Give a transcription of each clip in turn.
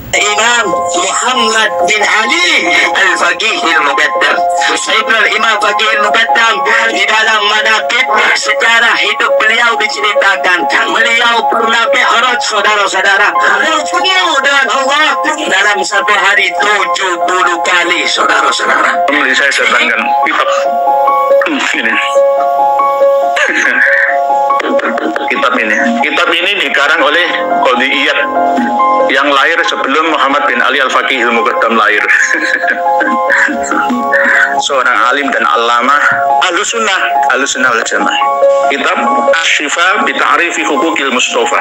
Imam Muhammad bin Ali Al-Faqih Al-Muqaddam. Sayyidina Imam Faqih Al-Muqaddam, di dalam manaqib sejarah hidup beliau diceritakan, beliau pernah mi'raj, saudara-saudara, bertemu dengan Allah dalam satu hari 70 kali, saudara-saudara. Saya sedangkan ini kitab ini dikarang oleh Qadhi Iyad yang lahir sebelum Muhammad bin Ali Al-Faqih Al-Muqaddam lahir. Seorang alim dan allamah Ahlus Sunnah wal Jamaah. Kitab Asy-Syifa bi Ta'rifi Huquqil Mustafa.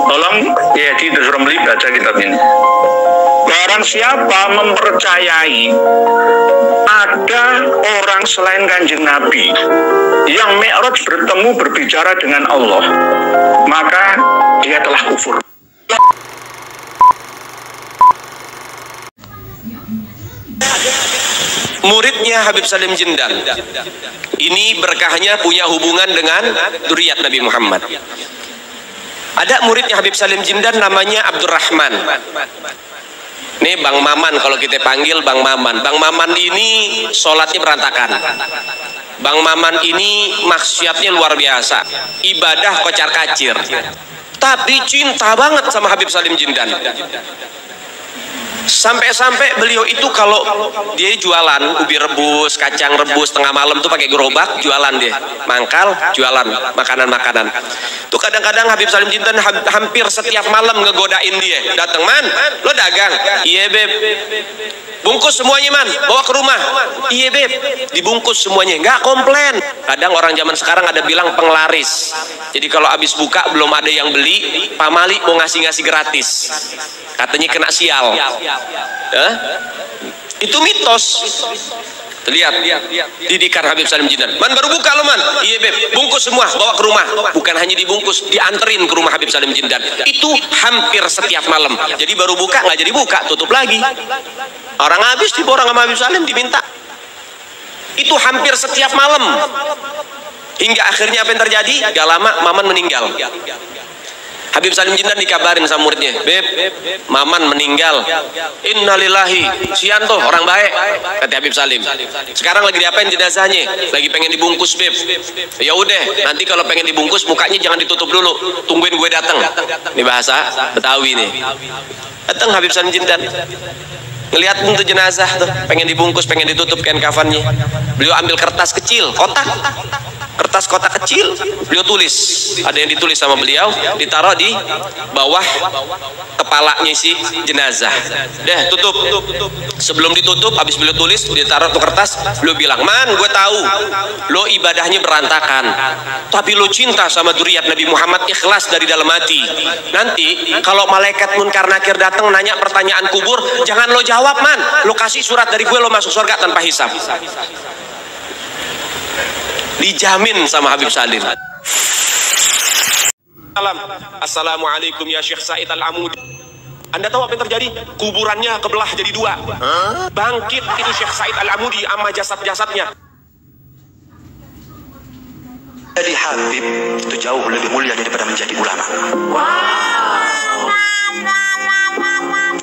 Tolong ya disuruh beli baca kitab ini. Barang siapa mempercayai ada orang selain Kanjeng Nabi yang mi'raj bertemu berbicara dengan Allah, maka dia telah kufur. Muridnya Habib Salim Jindan ini berkahnya punya hubungan dengan dzurriyyat Nabi Muhammad. Ada muridnya Habib Salim Jindan namanya Abdurrahman. Nih Bang Maman, kalau kita panggil Bang Maman. Bang Maman ini sholatnya berantakan. Bang Maman ini maksiatnya luar biasa, ibadah kocar kacir, tapi cinta banget sama Habib Salim Jindan. Sampai-sampai beliau itu kalau dia jualan ubi rebus, kacang rebus tengah malam tuh pakai gerobak jualan, dia mangkal jualan makanan-makanan tuh. Kadang-kadang Habib Salim Jindan hampir setiap malam ngegodain dia, datang, "Man, lo dagang?" "Iya beb." "Bungkus semuanya man, bawa ke rumah." "Iya beb." Dibungkus semuanya, nggak komplain. Kadang orang zaman sekarang ada bilang penglaris, jadi kalau habis buka belum ada yang beli, pamali mau ngasih gratis, katanya kena sial. Itu mitos. Lihat didikan Habib Salim Jindan. "Man, baru buka lo man." "Iya beb." "Bungkus semua, bawa ke rumah." Bukan hanya dibungkus, dianterin ke rumah Habib Salim Jindan. Itu hampir setiap malam. Jadi baru buka nggak jadi buka, tutup lagi. Orang habis diborong sama Habib Salim, diminta. Itu hampir setiap malam. Hingga akhirnya apa yang terjadi? Gak lama Maman meninggal. Habib Salim Jindan dikabarin sama muridnya, "Beb, Maman meninggal." "Innalillahi." "Sian tuh orang baik," kata Habib Salim. "Sekarang lagi diapain jenazahnya?" "Lagi pengen dibungkus beb." "Ya udah, nanti kalau pengen dibungkus mukanya jangan ditutup dulu, tungguin gue datang." Ini bahasa Betawi nih. Datang Habib Salim Jindan, ngelihat tuh jenazah tuh pengen dibungkus, pengen ditutup kain kafannya. Beliau ambil kertas kecil, kertas kotak kecil, beliau tulis, ada yang ditulis sama beliau, ditaruh di bawah kepalanya si jenazah. Deh, tutup. Sebelum ditutup, habis beliau tulis, ditaruh tuh kertas, beliau bilang, "Man, gue tahu lo ibadahnya berantakan, tapi lo cinta sama dzurriyyat Nabi Muhammad, ikhlas dari dalam hati. Nanti kalau malaikat munkar nakir datang nanya pertanyaan kubur, jangan lo jawab man, lo kasih surat dari gue, lo masuk surga tanpa hisab." Dijamin sama Habib Salim. "Assalamualaikum ya Syekh Said Al-Amudi." Anda tahu apa yang terjadi? Kuburannya kebelah jadi dua. Bangkit itu Syekh Said Al-Amudi sama jasad-jasadnya. Jadi Habib itu jauh lebih mulia daripada menjadi ulama.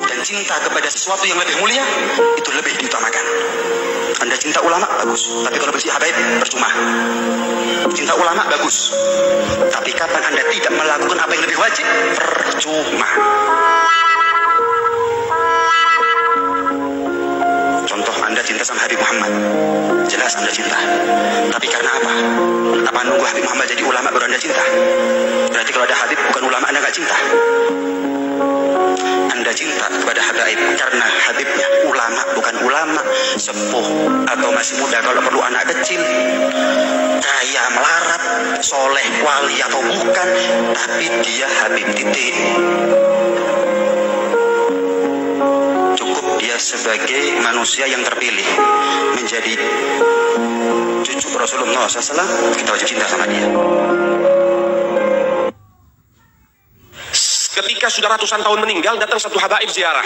Dan cinta kepada sesuatu yang lebih mulia itu lebih diutamakan. Anda cinta ulama, bagus. Tapi kalau benci habaib, percuma. Cinta ulama, bagus. Tapi kapan Anda tidak melakukan apa yang lebih wajib, percuma. Contoh, Anda cinta sama Habib Muhammad. Jelas Anda cinta. Tapi karena apa? Apa nunggu Habib Muhammad jadi ulama baru Anda cinta? Berarti kalau ada Habib bukan ulama, Anda nggak cinta. Anda cinta kepada Habib karena Habibnya ulama, bukan ulama sepuh atau masih muda, kalau perlu anak kecil, kaya melarat, soleh, wali atau bukan, tapi dia Habib titik. Cukup dia sebagai manusia yang terpilih menjadi cucu Rasulullah SAW, kita wajib cinta sama dia. Ketika sudah ratusan tahun meninggal, datang satu habaib ziarah.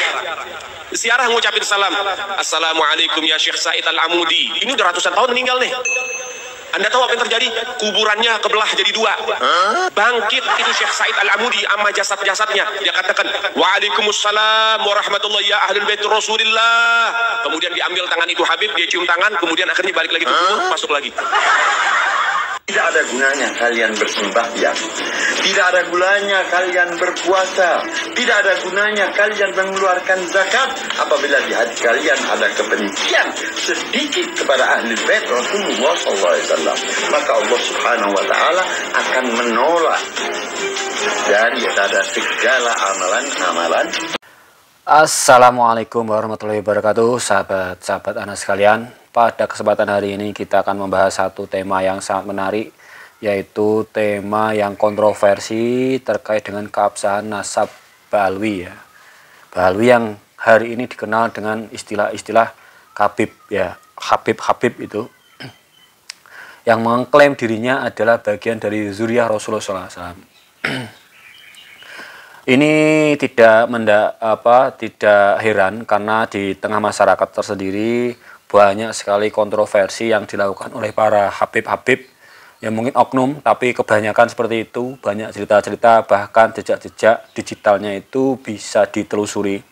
Ziarah ngucapin salam. "Assalamualaikum ya Syekh Said Al-Amudi." Ini udah ratusan tahun meninggal nih. Anda tahu apa yang terjadi? Kuburannya kebelah jadi dua. Bangkit itu Syekh Said Al-Amudi amma jasad-jasadnya. Dia katakan, "Waalaikumsalam warahmatullahi ya ahlul bait Rasulillah." Kemudian diambil tangan itu Habib, dia cium tangan, kemudian akhirnya balik lagi ke kubur, masuk lagi. Tidak ada gunanya kalian bersembahyang. Tidak ada gunanya kalian berpuasa. Tidak ada gunanya kalian mengeluarkan zakat apabila di hati kalian ada kebencian sedikit kepada ahli bait Rasulullah SAW. Maka Allah Subhanahu wa Ta'ala akan menolak dari segala amalan-amalan. Assalamualaikum warahmatullahi wabarakatuh, sahabat-sahabat Anas sekalian. Pada kesempatan hari ini kita akan membahas satu tema yang sangat menarik, yaitu tema yang kontroversi terkait dengan keabsahan nasab Ba'alwi ya. Ba'alwi yang hari ini dikenal dengan istilah-istilah Habib ya, Habib itu yang mengklaim dirinya adalah bagian dari zuriyah Rasulullah SAW. Ini tidak heran karena di tengah masyarakat tersendiri banyak sekali kontroversi yang dilakukan oleh para Habib-Habib yang mungkin oknum, tapi kebanyakan seperti itu. Banyak cerita-cerita, bahkan jejak-jejak digitalnya itu bisa ditelusuri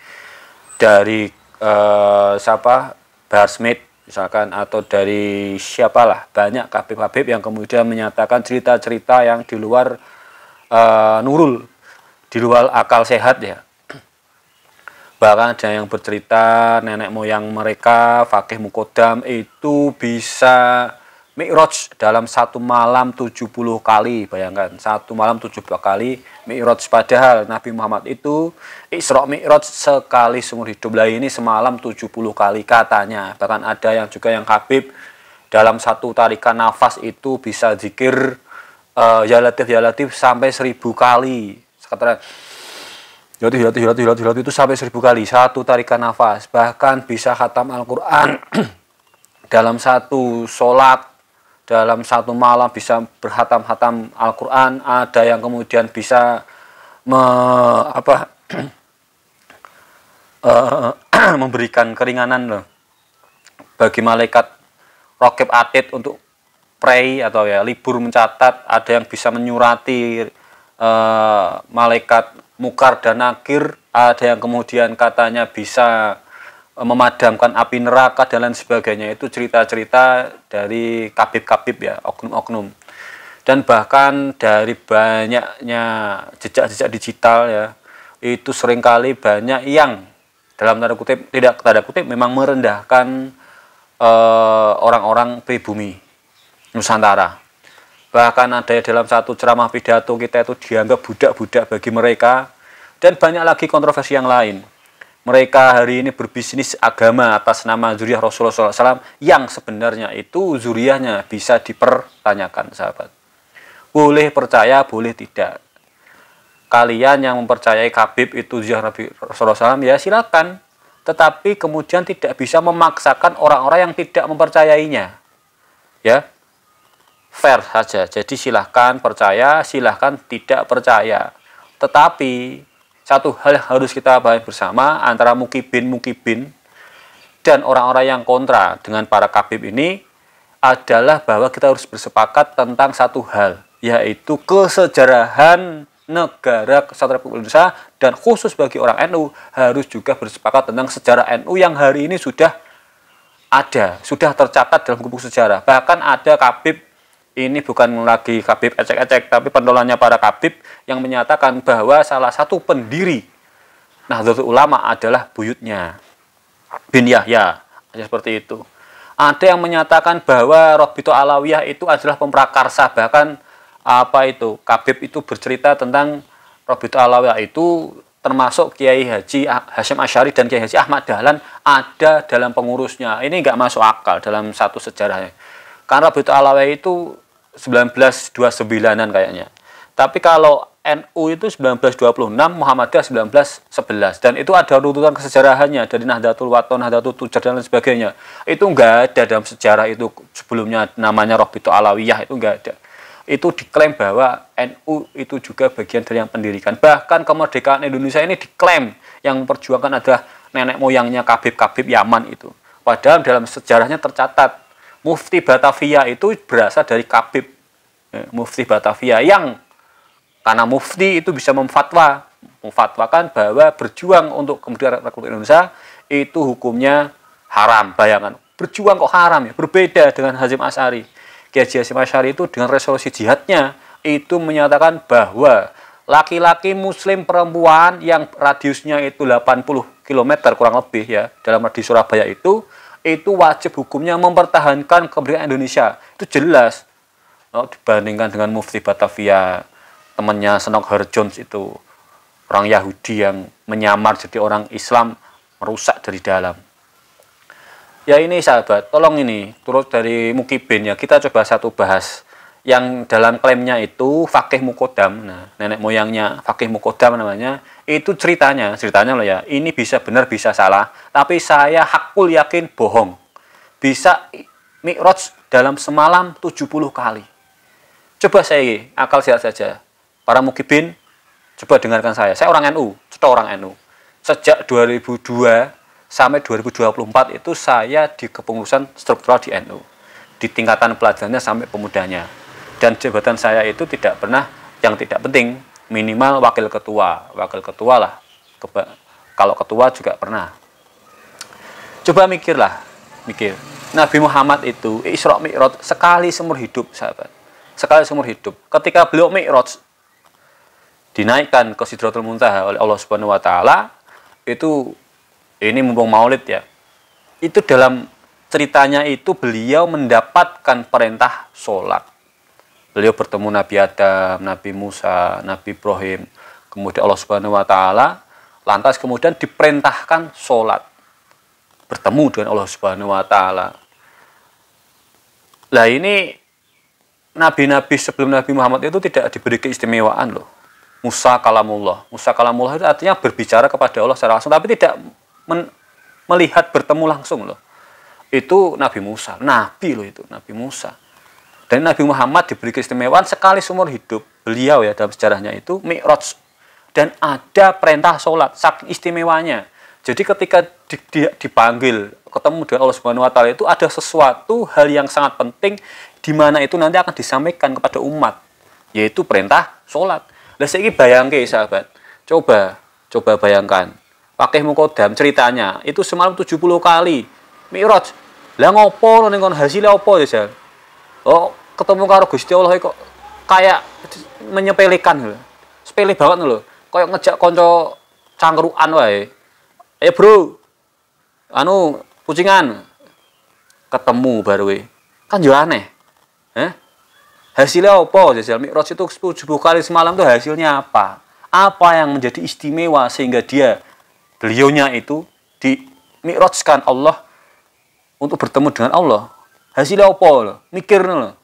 dari Bahar Smith misalkan, atau dari siapalah. Banyak Habib-Habib yang kemudian menyatakan cerita-cerita yang di luar nurul, di luar akal sehat ya. Bahkan ada yang bercerita nenek moyang mereka, Fakih Mukodam, itu bisa mi'raj dalam satu malam 70 kali. Bayangkan, satu malam 70 kali mi'raj. Padahal Nabi Muhammad itu Isra Mi'raj sekali seumur hidup. Lah ini semalam 70 kali katanya. Bahkan ada yang juga yang Habib dalam satu tarikan nafas itu bisa zikir ya latif sampai 1000 kali. Sekarang Hilat itu sampai 1000 kali satu tarikan nafas. Bahkan bisa khatam Al-Quran dalam satu sholat, dalam satu malam bisa berhatam-hatam Al-Quran. Ada yang kemudian bisa memberikan keringanan loh bagi malaikat Raqib Atid untuk pray atau ya libur mencatat. Ada yang bisa menyurati malaikat Mukar dan Nakir. Ada yang kemudian katanya bisa memadamkan api neraka dan lain sebagainya. Itu cerita-cerita dari Habib-Habib ya, oknum-oknum. Dan bahkan dari banyaknya jejak-jejak digital ya, itu seringkali banyak yang dalam tanda kutip, tidak tanda kutip, memang merendahkan orang-orang pribumi Nusantara. Bahkan ada dalam satu ceramah pidato kita itu dianggap budak-budak bagi mereka. Dan banyak lagi kontroversi yang lain. Mereka hari ini berbisnis agama atas nama zuriyah Rasulullah SAW, yang sebenarnya itu zuriyahnya bisa dipertanyakan, sahabat. Boleh percaya, boleh tidak. Kalian yang mempercayai Habib itu zuriyah Nabi Rasulullah SAW, ya silakan. Tetapi kemudian tidak bisa memaksakan orang-orang yang tidak mempercayainya. Ya, fair saja. Jadi silahkan percaya, silahkan tidak percaya. Tetapi satu hal yang harus kita bahas bersama antara mukibin dan orang-orang yang kontra dengan para Habib ini adalah bahwa kita harus bersepakat tentang satu hal, yaitu kesejarahan negara Kesatuan Republik Indonesia, dan khusus bagi orang NU harus juga bersepakat tentang sejarah NU yang hari ini sudah ada, sudah tercatat dalam buku sejarah. Bahkan ada Habib, ini bukan lagi Habib ecek-ecek, tapi pentolannya para Habib yang menyatakan bahwa salah satu pendiri Nahdlatul Ulama adalah buyutnya bin Yahya, seperti itu. Ada yang menyatakan bahwa Rabithah Alawiyah itu adalah pemprakarsa. Bahkan Habib itu bercerita tentang Rabithah Alawiyah itu termasuk Kiai Haji Hasyim Asy'ari dan Kiai Haji Ahmad Dahlan ada dalam pengurusnya. Ini nggak masuk akal dalam satu sejarahnya. Karena Rabithah Alawiyah itu 1929-an kayaknya. Tapi kalau NU itu 1926, Muhammadiyah 1911. Dan itu ada rututan kesejarahannya dari Nahdlatul Wathon, Nahdlatul Tujar dan lain sebagainya. Itu enggak ada dalam sejarah itu sebelumnya namanya Rabithah Alawiyah, itu enggak ada. Itu diklaim bahwa NU itu juga bagian dari yang pendirikan. Bahkan kemerdekaan Indonesia ini diklaim yang memperjuangkan adalah nenek moyangnya Habib-Habib Yaman itu. Padahal dalam sejarahnya tercatat Mufti Batavia itu berasal dari Kabib. Mufti Batavia yang karena mufti itu bisa memfatwakan bahwa berjuang untuk kemudian Republik Indonesia itu hukumnya haram. Bayangkan, berjuang kok haram ya? Berbeda dengan Hasyim Asy'ari. Kiai Hasyim Asy'ari itu dengan resolusi jihadnya itu menyatakan bahwa laki-laki muslim perempuan yang radiusnya itu 80 km kurang lebih ya, dalam di Surabaya itu wajib hukumnya mempertahankan kemerdekaan Indonesia. Itu jelas. Dibandingkan dengan Mufti Batavia, temannya Senok Harjono itu orang Yahudi yang menyamar jadi orang Islam, merusak dari dalam. Ya ini sahabat, tolong ini turut dari Mukibin ya, kita coba satu bahas yang dalam klaimnya itu Fakih Mukodam. Nah, nenek moyangnya Fakih Mukodam namanya. Itu ceritanya loh ya. Ini bisa benar bisa salah, tapi saya hakul yakin bohong. Bisa Mi'raj dalam semalam 70 kali. Coba saya akal sehat saja. Para Mukibin, coba dengarkan saya. Saya orang NU, orang NU. Sejak 2002 sampai 2024 itu saya di kepengurusan struktural di NU. Di tingkatan pelajarannya sampai pemudanya. Dan jabatan saya itu tidak pernah yang tidak penting, minimal wakil ketua lah. Kalau ketua juga pernah. Coba mikir. Nabi Muhammad itu Isra Mi'raj sekali seumur hidup, sahabat. Sekali seumur hidup. Ketika beliau Mi'raj dinaikkan ke Sidratul Muntaha oleh Allah Subhanahu wa taala, itu ini mumpung Maulid ya. Itu dalam ceritanya itu beliau mendapatkan perintah sholat. Beliau bertemu Nabi Adam, Nabi Musa, Nabi Ibrahim, kemudian Allah Subhanahu wa taala, lantas kemudian diperintahkan sholat. Bertemu dengan Allah Subhanahu wa taala. Lah ini nabi-nabi sebelum Nabi Muhammad itu tidak diberi keistimewaan loh. Musa kalamullah. Musa kalamullah itu artinya berbicara kepada Allah secara langsung, tapi tidak melihat bertemu langsung loh. Itu Nabi Musa, nabi loh itu, Nabi Musa. Dan Nabi Muhammad diberi keistimewaan sekali seumur hidup. Beliau ya dalam sejarahnya itu Mi'raj. Dan ada perintah sholat, saking istimewanya. Jadi ketika dipanggil, ketemu dengan Allah Subhanahu wa taala itu ada sesuatu hal yang sangat penting di mana itu nanti akan disampaikan kepada umat, yaitu perintah sholat. Lah saiki bayangke sahabat. Coba bayangkan. Fakih Mukodam ceritanya itu semalam 70 kali Mi'raj. Lah ngopo ning kon hasilnya opo ya, oh, ketemu karo Gusti Allah kok kayak menyepelekan lho. Sepele banget lho. Kayak ngejak kanca cangkruan wae. Ayo bro, kucingan ketemu baru kan yo aneh. Hasilnya apa? Jajal Mi'raj itu 70 kali semalam itu hasilnya apa? Apa yang menjadi istimewa sehingga beliaunya itu di Mi'rajkan Allah untuk bertemu dengan Allah. Hasilnya apa loh? Mikir loh.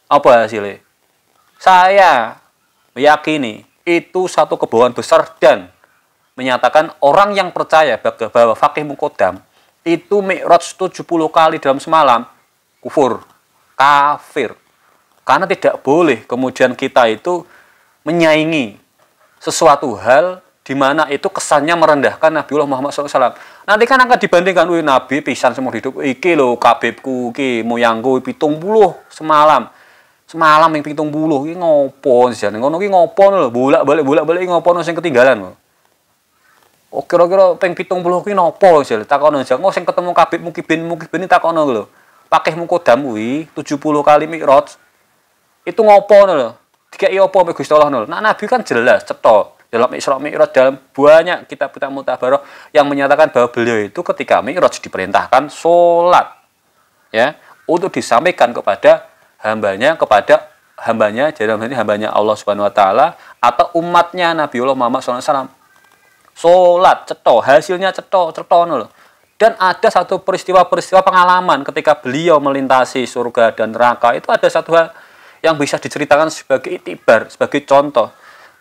Apa hasilnya? Saya meyakini itu satu kebohongan besar dan menyatakan orang yang percaya bahwa Fakih Mukodam itu Mi'raj 70 kali dalam semalam kafir. Karena tidak boleh kemudian kita itu menyaingi sesuatu hal di mana itu kesannya merendahkan Nabiullah Muhammad SAW. Nanti kan akan dibandingkan, Nabi pisan seumur hidup, iki lho kabibku, iki moyangku 70 semalam yang 70 iki ngopo jane ngono iki ngopo lho, bolak-balik ngopo sing ketinggalan lho. Oh kira-kira ping 70 kuwi nopo jane takono aja. Sing ketemu Kabib Mukibin takono lho. Fakih Mukodam kuwi 70 kali Mi'raj. Itu ngopo lho. Dikai apa mek Gusti Allah lho. Nah Nabi kan jelas cetha dalam Isra Mi'raj, dalam banyak kitab-kitab mutabaroh yang menyatakan bahwa beliau itu ketika Mi'raj diperintahkan sholat ya, untuk disampaikan kepada hambanya dalam hal ini hambanya Allah Subhanahu wa taala atau umatnya Nabiullah Muhammad SAW. Sholat cetha, hasilnya cetha loh. Dan ada satu peristiwa pengalaman ketika beliau melintasi surga dan neraka, itu ada satu hal yang bisa diceritakan sebagai itibar, sebagai contoh,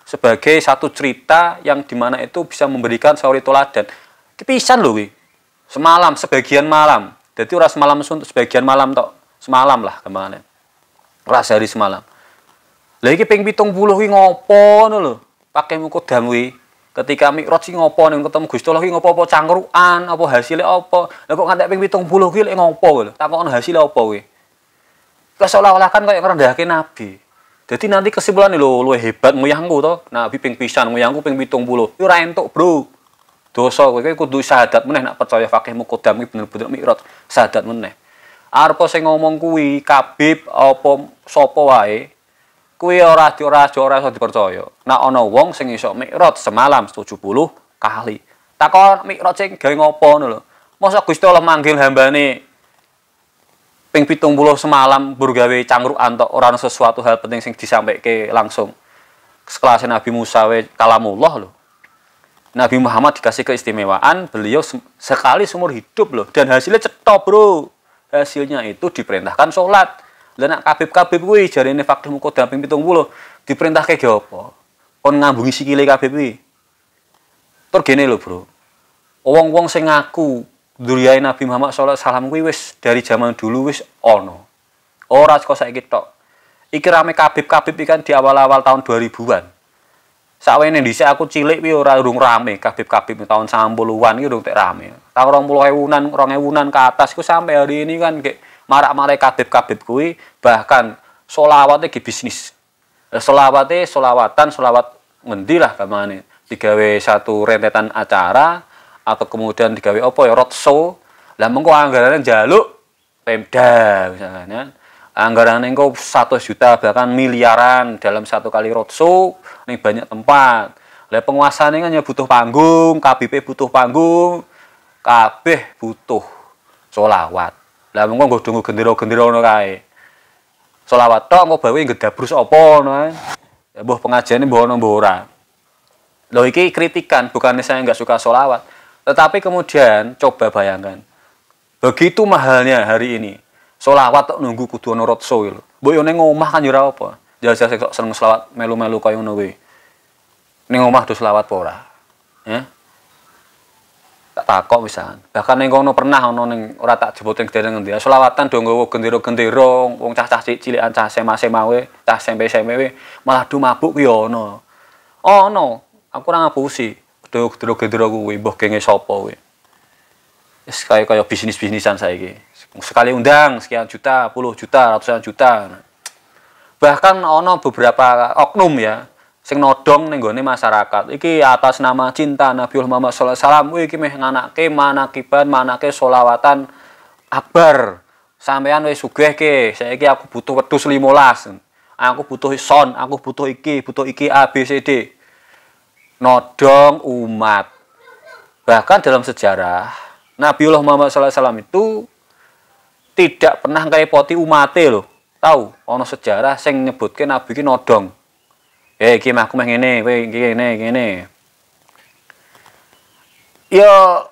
sebagai satu cerita yang dimana itu bisa memberikan sauri toladan. Kepisan loh, semalam, sebagian malam. Jadi ora semalam suntuk, sebagian malam tok. Semalam lah kemana? Ora sehari semalam. Lah iki ping 70 ki ngopo ngono lho. Fakih Mukodam kuwi. Ketika Mi'raj sing ngopo ning ketemu Gusti Allah ki ngopo-opo cangkrukan, apa hasilnya apa? Lah kok ngantek ping 70 ki lek ngopo lho? Takon hasilnya apa kuwi? Seolah-olah kan kayak ngrendahke nabi. Jadi nanti kesimpulannya lho luwih hebat moyangku to. Nabi ping pisan moyangku ping 70. Yo ora entuk, Bro. Dosa kowe kudu syahadat meneh nak percaya fakih muqaddam iki bener-bener Mi'raj, syahadat meneh. Arep sing ngomong kuwi Kabib apa sapa wae, kuwi ora iso dipercaya. Nek ana wong sing iso Mi'raj semalam 70 kali. Takon Mi'raj sing gawe ngopo ngono lho. Mosok Gusti Allah manggil hambane ping 70 semalam burgawe cangkrukan tok ora ana sesuatu hal penting sing disampaike langsung. Sekelas Nabi Musa we kalamullah lho. Nabi Muhammad dikasih keistimewaan, beliau sekali seumur hidup loh dan hasilnya cetok, Bro. Hasilnya itu diperintahkan sholat. Lah nek Kabib kuwi jarine fakih muqaddam ping 70 diperintahke ge apa? Kon ngambungi sikile Kabib kuwi. Tur gene lho, Bro. Wong-wong sing ngaku duriyae Nabi Muhammad sallallahu alaihi wasallam kuwi wis dari zaman dulu wis ana. Ora kok saiki tok. Iki rame Kabib iki kan di awal-awal tahun 2000-an. Sakwene dhisik aku cilik kuwi ora urung rame Kabib tahun 90-an iki urung tek rame. Tahun 2000-an ke atas iku sampai hari ini kan kayak marak-marak Kabib kuwi bahkan sholawate ge bisnis. Sholawat ngendi lah gamane digawe satu rentetan acara atau kemudian digawe apa ya roadshow. Lah mengko anggarane njaluk Pemda misalnya. Anggaran engko 100 juta bahkan miliaran dalam satu kali roadshow ning banyak tempat. Lah penguasane kan ya butuh panggung, Kabib butuh panggung, kabeh butuh sholawat. Lah mengko nggo gendera-gendera ngono kae. Sholawat tok engko bawe ngedabrus apa ngono ae. Ya mbuh pengajiane mbuh ono mbuh ora. Loh iki kritikan, bukannya saya nggak suka sholawat. Tetapi kemudian coba bayangkan, begitu mahalnya hari ini sholawat tok nunggu kudu ono roadshow lho. Mbok yo ning omah kan yo ora apa. Jajal kok seneng sholawat melu-melu kaya ngono kuwi. Ning omah do sholawat apa ora? Ya. Tak takok pisan. Bahkan ning kono pernah ono ning ora tak jeboting dereng ngendi. Sholawatan do nggawa gendera-gendera, wong cah-cah cilikan cah sema-sema we, cah SMP-SMP we, malah do mabuk kuwi ono. Ono. Aku ora ngapusi. Do gendera kuwi mbah genge sapa kuwi. Wis kaya bisnis-bisnisan saiki. Sekali undang sekian juta, puluh juta, ratusan juta. Bahkan ono beberapa oknum ya sing nodong ning gone masyarakat. Iki atas nama cinta Nabi Muhammad sallallahu alaihi wasallam iki meh nganake manake sholawatan akbar. Sampeyan wis sugihke, saiki aku butuh wedhus 15. Aku butuh son, aku butuh iki A B C D. Nodong umat. Bahkan dalam sejarah Nabiullah Muhammad sallallahu alaihi wasallam itu tidak pernah ngrepoti umate lho. Tahu, ana sejarah sing nyebutke nabi iki nodong. Iki mah aku meh ngene, kowe iki ngene. Ya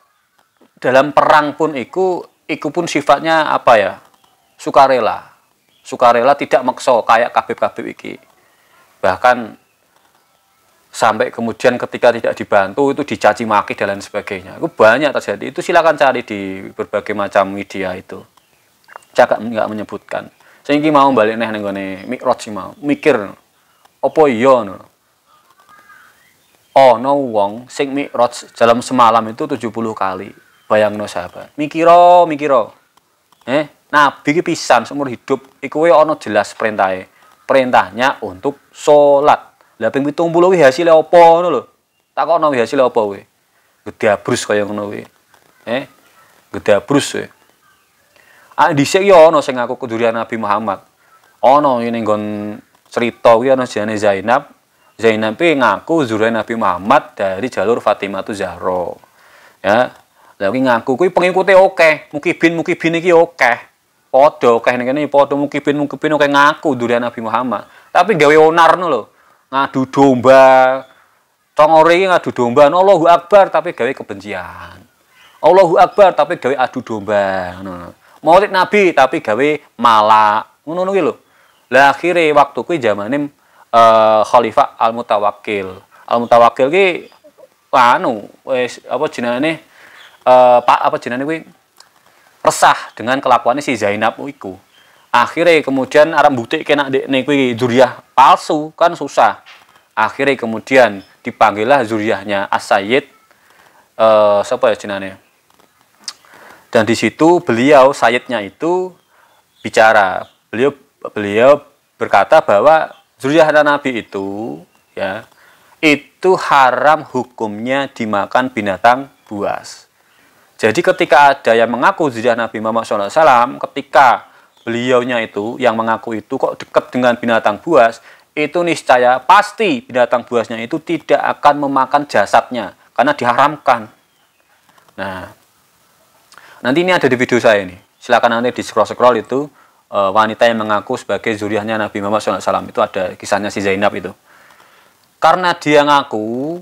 dalam perang pun iku pun sifatnya apa ya? Sukarela. Sukarela tidak maksa kayak Kabib iki. Bahkan sampai kemudian ketika tidak dibantu itu dicaci maki dan lain sebagainya. Itu banyak terjadi. Itu silakan cari di berbagai macam media itu. Cakap nggak menyebutkan. Sehingga mau balik nih nenggone Mi'raj sih mau mikir apa iya no. Oh no wong sing Mi'raj dalam semalam itu 70 kali. Bayangno sahabat. Mikiro. Nabi ki pisan seumur hidup iku we ana jelas perintahe. Perintahnya untuk sholat. Lah ping 70 kuwi hasilnya apa ngono lho. Takokno hasilnya apa kuwi? Gedabrus kaya ngono kuwi. Gedabrus kuwi. Dhisik ya ana sing ngaku kedurian Nabi Muhammad. Ana ning nggon cerita kuwi ana jenenge Zainab. Zainab iki ngaku zuriat Nabi Muhammad dari jalur Fatimah Zahra. Ya. Lah kuwi ngaku kuwi pengikute akeh, mukibin iki akeh. Padha akeh ning kene padha mukibin akeh ngaku zuriat Nabi Muhammad. Tapi gawe onar ngono lho. Ngadu domba. Congore iki ngadu domba, Allahu Akbar tapi gawe kebencian. Allahu Akbar tapi gawe adu domba ngono. Maulid Nabi tapi gawe malak ngono kuwi lho. Lah akhire waktu kuwi zamane Khalifah Al-Mutawakkil. Al-Mutawakkil ki wis apa jenenge kuwi resah dengan kelakuannya si Zainab iku. Akhire kemudian arep mbuktikke nek ndekne kuwi dzuriyah palsu kan susah. Akhire kemudian dipanggillah zuriyahnya As-Sayyid siapa ya jenenge. Dan di situ beliau Sayyidnya itu bicara. Beliau berkata bahwa zuriyah Nabi itu ya itu haram hukumnya dimakan binatang buas. Jadi ketika ada yang mengaku zuriyah Nabi Muhammad SAW, ketika beliaunya itu yang mengaku itu kok dekat dengan binatang buas, itu niscaya pasti binatang buasnya itu tidak akan memakan jasadnya karena diharamkan. Nah, nanti ini ada di video saya ini. Silakan nanti di scroll itu wanita yang mengaku sebagai zuriyahnya Nabi Muhammad SAW. Itu ada kisahnya si Zainab itu. Karena dia ngaku,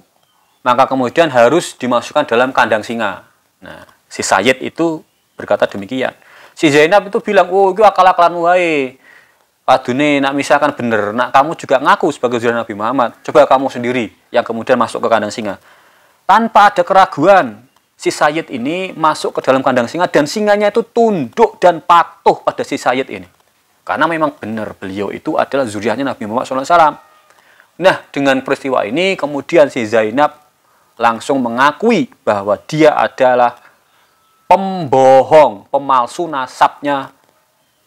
maka kemudian harus dimasukkan dalam kandang singa. Nah, si Sayyid itu berkata demikian. Si Zainab itu bilang, oh itu akal-akalanmu wae. Padune nak misalkan bener, nak kamu juga ngaku sebagai zuriyah Nabi Muhammad. Coba kamu sendiri yang kemudian masuk ke kandang singa. Tanpa ada keraguan, si Sayyid ini masuk ke dalam kandang singa dan singanya itu tunduk dan patuh pada si Sayyid ini. Karena memang benar beliau itu adalah zuriyahnya Nabi Muhammad SAW. Nah, dengan peristiwa ini kemudian si Zainab langsung mengakui bahwa dia adalah pembohong, pemalsu nasabnya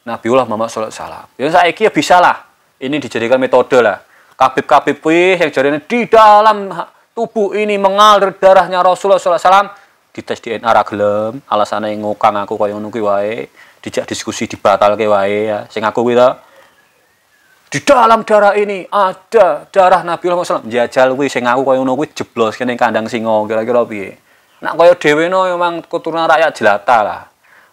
Nabiullah Muhammad SAW. Ya saya kira bisa lah. Ini dijadikan metode lah. Kabib-kabib yang jadinya di dalam tubuh ini mengalir darahnya Rasulullah SAW. Dites DNA ra gelem, alasane ngokang aku kaya ngono kuwi wae, dijak diskusi dibatalke wae ya. Sing aku kuwi ta. Di dalam darah ini ada darah Nabi Muhammad SAW. Jajal kuwi sing aku kaya ngono kuwi jeblos kene kandang singa kira-kira piye. Nak kaya dhewe no memang keturunan rakyat jelata lah.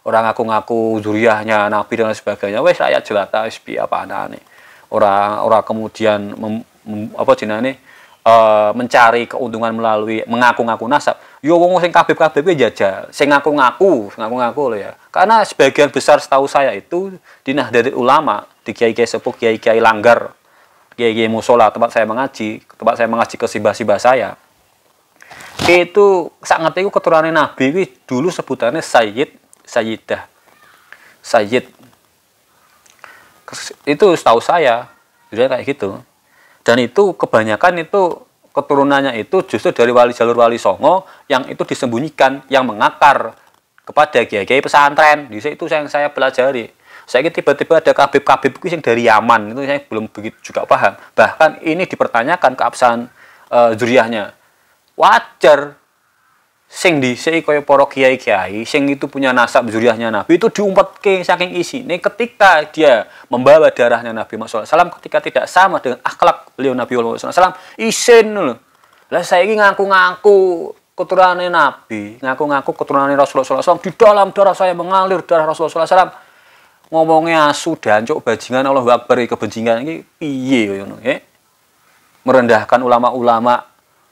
Orang ngaku-ngaku zuriyahnya Nabi dan sebagainya, wis rakyat jelata wis piye apa anane. Ora kemudian apa jenenge mencari keuntungan melalui mengaku-ngaku nasab. Yo wong sing kabeh-kabeh jajal, sing ngaku-ngaku lho ya. Karena sebagian besar setahu saya itu di Nahdlatul Ulama, di kiai-kiai sepuh, kiai-kiai langgar, kiai-kiai musola tempat saya mengaji ke simbah-simbah saya. Itu sak ngerti iku keturunan Nabi kuwi dulu sebutannya Sayyid, Sayyidah. Sayyid. Itu setahu saya, dia kayak gitu. Dan itu kebanyakan itu keturunannya itu justru dari jalur wali songo yang itu disembunyikan, yang mengakar kepada kiai-kiai pesantren. Di situ yang saya pelajari. Saya tiba-tiba ada kabib-kabib yang dari Yaman, itu saya belum begitu juga paham. Bahkan ini dipertanyakan keabsahan zuriyahnya. Wajar sing dhisik kaya para kiai-kiai sing itu punya nasab zuriyahnya Nabi itu diumpetke saking isine ketika dia membawa darahnya Nabi Muhammad SAW ketika tidak sama dengan akhlak beliau Nabi Muhammad SAW isin lho. Lah saiki ngaku-ngaku keturunan Nabi, ngaku-ngaku keturunan Rasulullah SAW, di dalam darah saya mengalir darah Rasulullah SAW. Ngomongnya asu dancuk bajingan Allahu Akbar kebencingan iki piye ngono nggih. Merendahkan ulama-ulama,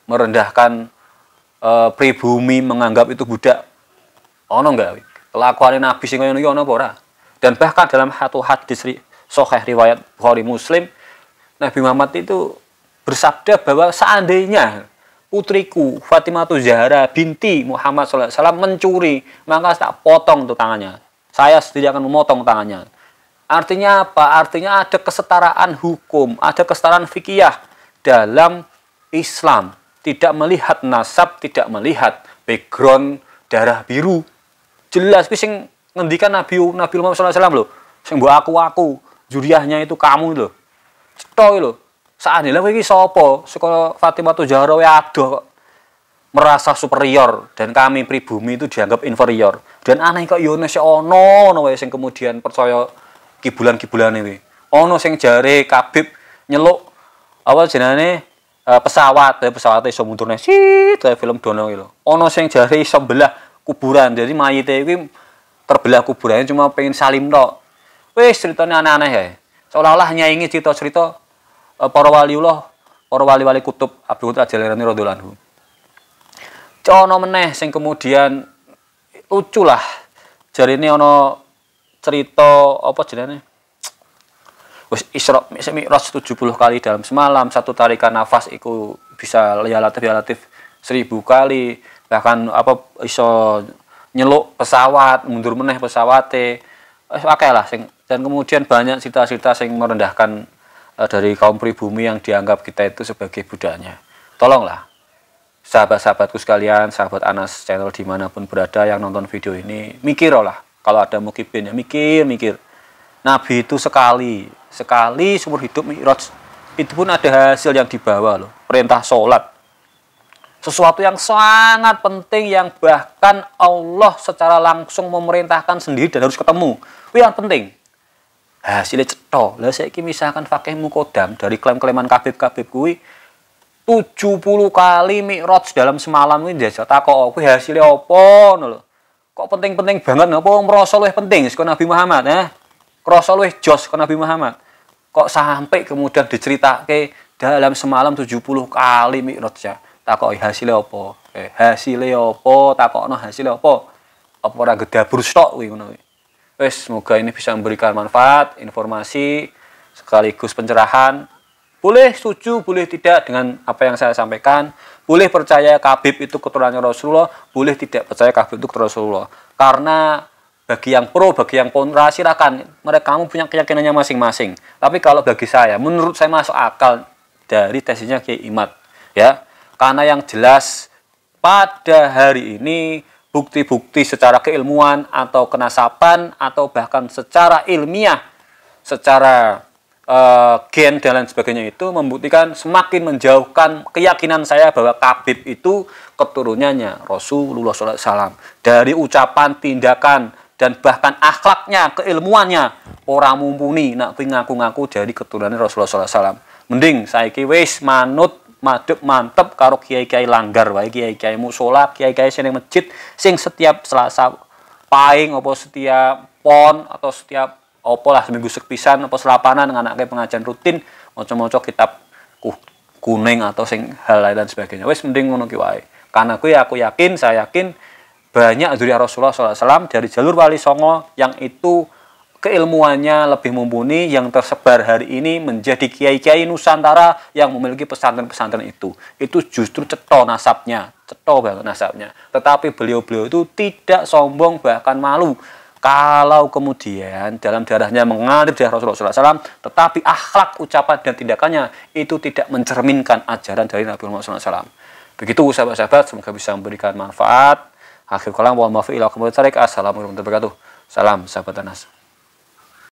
merendahkan pribumi, menganggap itu budak. Ono enggak? Kelakuan Nabi sing ngono iki ono apa ora? Dan bahkan dalam satu hadis sahih riwayat Bukhari Muslim, Nabi Muhammad itu bersabda bahwa seandainya putriku Fatimah Zahra binti Muhammad SAW mencuri, maka tak potong tuh tangannya. Saya sendiri akan memotong tangannya. Artinya apa? Artinya ada kesetaraan hukum, ada kesetaraan fikih dalam Islam. Tidak melihat nasab, tidak melihat background darah biru. Jelas sing ngendikan Nabi Muhammad SAW lho. Sing mbok aku zuriyahnya itu kamu lho. Cetha lho. Saane lha kowe iki sapa? Saka Fatimah Zahra wae adoh kok merasa superior dan kami pribumi itu dianggap inferior. Dan aneh kok yo ono wae sing kemudian percaya kibulan-kibulane kuwi. Ono sing jare Kabib nyeluk awal jenenge pesawat iso mundur nesit kayak film Dono gitu. Ono sing jare iso belah kuburan. Jadi mayite iki terbelah kuburannya cuma pengen salim tok. Wis ceritane aneh-aneh ya. Seolah-olah nyaingi cerita-cerita para waliullah, para wali-wali kutub Abdul Qadir Jailani radhiyallahu anhu. Ono meneh sing kemudian lucu lah. Jarine ono cerita apa jenenge? Wis Isra Mi'raj 70 kali dalam semalam, satu tarikan nafas iku bisa ya latif 1000 kali, bahkan apa iso nyeluk pesawat, mundur meneh pesawate. Akeh lah sing dan kemudian banyak cerita-cerita sing merendahkan dari kaum pribumi yang dianggap kita itu sebagai budaknya. tolonglah sahabat-sahabatku sekalian, sahabat Anas channel dimanapun berada yang nonton video ini, mikir lah. Kalau ada mukibin ya mikir. Nabi itu sekali seumur hidup Mi'raj, itu pun ada hasil yang dibawa loh. Perintah sholat, sesuatu yang sangat penting yang bahkan Allah secara langsung memerintahkan sendiri dan harus ketemu. Itu yang penting. Hasilnya cetok. Lah saiki misalkan fakih mukodam dari klaim-klaiman kabib-kabib kuwi 70 kali Mi'raj dalam semalam kuwi njajal takok kuwi hasilnya apa ngono lho. Kok penting-penting banget apa merasa luwih penting saka Nabi Muhammad Krasa luwih jos saka Nabi Muhammad. Kok sampai kemudian diceritake dalam semalam 70 kali Mi'raj ya. Takoki hasilnya apa? Hasilnya apa? Takokno hasilnya apa? Apa ora gedabur stok kuwi ngono kuwi. Wes, semoga ini bisa memberikan manfaat, informasi, sekaligus pencerahan. Boleh setuju, boleh tidak dengan apa yang saya sampaikan. Boleh percaya Kabib itu keturunannya Rasulullah, boleh tidak percaya Kabib itu keturunan Rasulullah. Karena bagi yang pro, bagi yang kontra, silakan. Kamu punya keyakinannya masing-masing. Tapi kalau bagi saya, menurut saya masuk akal dari tesisnya Kiai Imad. Ya, karena yang jelas pada hari ini bukti-bukti secara keilmuan atau kenasaban atau bahkan secara ilmiah, secara gen dan lain sebagainya itu membuktikan semakin menjauhkan keyakinan saya bahwa Kabib itu keturunannya Rasulullah SAW. Dari ucapan, tindakan, dan bahkan akhlaknya, keilmuannya orang mumpuni nak ngaku-ngaku dari keturunan Rasulullah SAW. Mending saiki wis manut madhep mantep karo kiai-kiai langgar wae, kiai-kiai musola, kiai-kiai sing masjid sing setiap Selasa paing apa setiap pon atau setiap apa lah seminggu sepisan apa selapanan nganake pengajian rutin maca-maca kitab kuning atau sing hal lain dan sebagainya. Wis mending ngono ki wae. Karena aku yakin, saya yakin banyak dzurriyyah Rasulullah SAW dari jalur Wali Songo yang itu keilmuannya lebih mumpuni, yang tersebar hari ini menjadi kiai-kiai Nusantara yang memiliki pesantren-pesantren itu justru ceto nasabnya, ceto banget nasabnya. Tetapi beliau-beliau itu tidak sombong bahkan malu kalau kemudian dalam darahnya mengalir darah Rasulullah SAW, tetapi akhlak, ucapan dan tindakannya itu tidak mencerminkan ajaran dari Nabi Muhammad SAW. Begitu sahabat-sahabat, semoga bisa memberikan manfaat. Akhir kalam, wal mafi ila Assalamualaikum warahmatullahi wabarakatuh. Salam sahabat Anas.